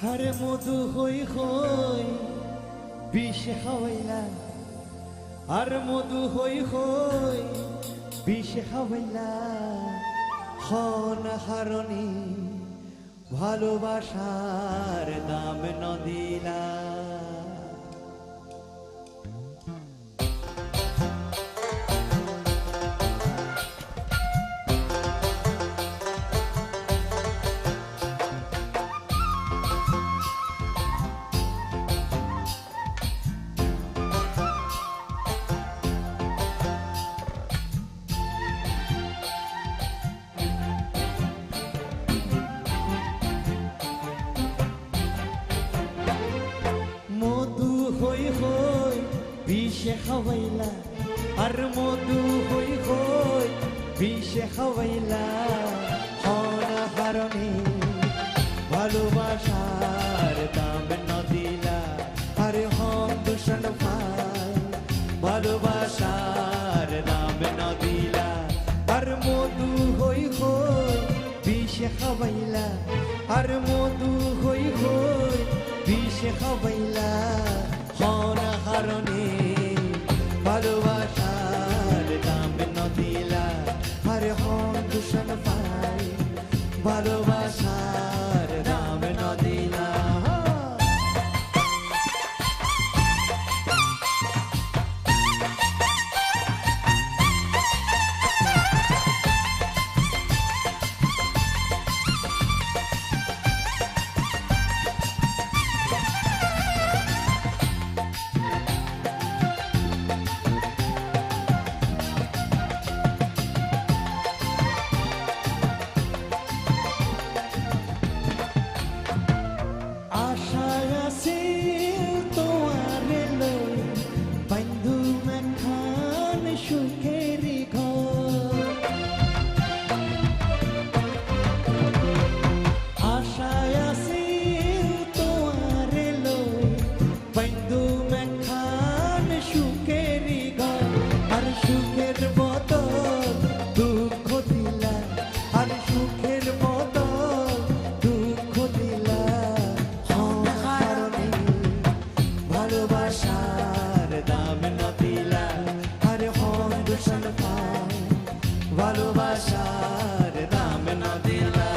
আরে মধু হই হই বিষ খাওয়াইলা, আর মধু হই হই বিষ খাওয়াইলা, হন হারণী ভালোবাসার দাম ন দিলা। মধু হই হই বিষে খাওয়াইলা, আর মধু হই হই বিষে খাওয়াইলা, হন হারণী ভালোবাসার দাম ন দিলা। আরে হন দূষণ ভাই ভালোবাসার দাম ন দিলা। আর মধু হই হই বিষে খাওয়াইলা, আর মধু হই হই বিষে খাওয়াইলা, হন হারণী ভালোবাসার দাম ন দিলা। আরে হন দূষণ ভাই ভালোবাসার দাম ন দিলা। সুখের বদল দুঃখ দিলা, আর সুখের বদল দুঃখ দিলা, হন হারণী ভালোবাসার দাম ন দিলা। আর হন দূষণ ভাই ভালোবাসার দাম ন দিলা।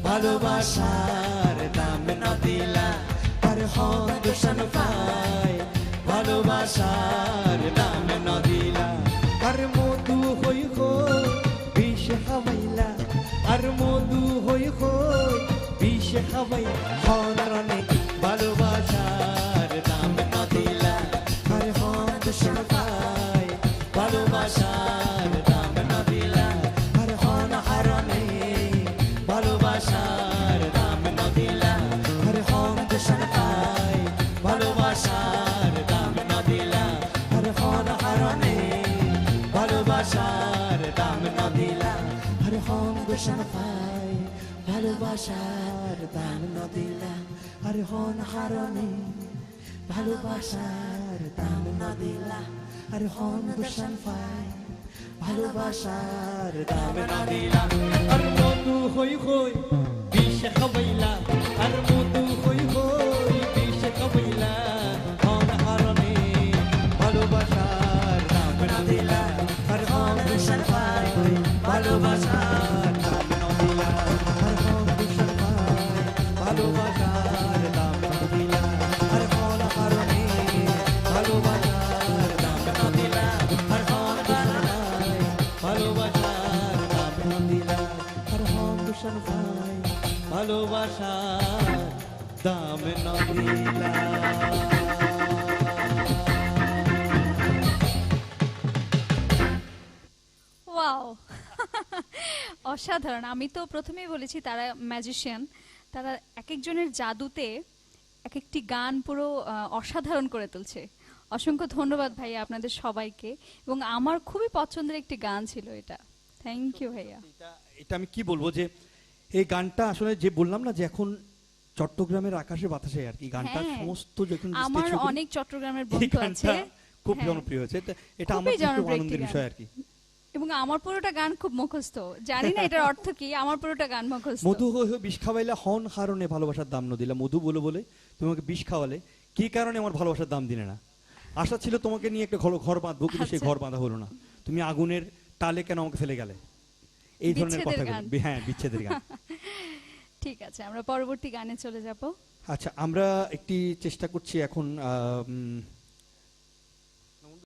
ভালোবাসার দাম ন দিলা। আর হন দূষণ ভাই ভালোবাসার দাম ন দিলা। আর মধু হই হই বিষ খাওয়াইলা, আর মধু হই হই বিষ খাওয়াই, হন রণে ভালোবাসার দাম ন দিলা। আর হন দূষণ ভাই ভালোবাসার দাম ন দিলা। আর হন হারণে ভালোবাসার দাম ন দিলা। আর হন দূষণ ভাই ভালোবাসার দাম ন দিলা। আর হন হারণে ভালোবাসার দাম ন দিলা। আর হন দূষণ ভাই ভালোবাসার দাম ন দিলা। আর হন হারণে ভালোবাসার দাম ন দিলা। আর হন দূষণ ভাই ভালোবাসার দাম ন দিলা। আর মধু হই হই বিষ খাওয়াইলা, আর মধু হই হই বিষ খাওয়াইলা, হন হারণী ভালোবাসার দাম ন দিলা। আর ভালোবাসার দাম না দিলা আর কোন কারণে ভালোবাসার দাম না দিলা আর কোন কারণে ভালোবাসার দাম না দিলা আর হম দুশন ভাই ভালোবাসার দাম না দিলা। ওয়াও অসাধারণ। আমি তো প্রথমেই বলেছি তারা ম্যাজিশিয়ান, তারা এক একজনের জাদুতে এক একটি গান পুরো অসাধারণ করে তুলছে। অসংখ্য ধন্যবাদ ভাইয়া আপনাদের সবাইকে, এবং আমার খুবই পছন্দের একটি গান ছিল এটা। থ্যাংক ইউ ভাইয়া। এটা আমি কি বলবো যে এই গানটা আসলে যে বললাম না যে এখন চট্টগ্রামের আকাশে বাতাসে আর কি গানটা হ্যাঁ। সমস্ত যখন আমার stage show করি, অনেক চট্টগ্রামের এই বন্ধু গানটা আছে, খুব হ্যাঁ। জনপ্রিয় হয়েছে। এটা খুবই আমার খুব জনপ্রিয় আনন্দের একটি বিষয় গান। আর কি। এবং আমার পুরোটা গান খুব মুখস্থ, জানি না এটার অর্থ কি, আমার পুরোটা গান মুখস্থ। মধু হয়ে হয়ে বিষ খাওয়াইলা হন কারণে ভালোবাসার দাম ন দিলা। মধু বলে বলে তোমাকে বিষ খাওয়ালে কি কারণে আমার ভালোবাসার দাম দিলে না? আশা ছিল তোমাকে নিয়ে একটা ঘর বাঁধবো, কিন্তু সেই আচ্ছা। ঘর বাঁধা হলো না। তুমি আগুনের টালে কেন আমাকে ফেলে গেলে? এই ধরনের বিচ্ছেদের কথা গান। হ্যাঁ, বিচ্ছেদের গান। ঠিক আছে, আমরা পরবর্তী গানে চলে যাব। আচ্ছা, আমরা একটি চেষ্টা করছি এখন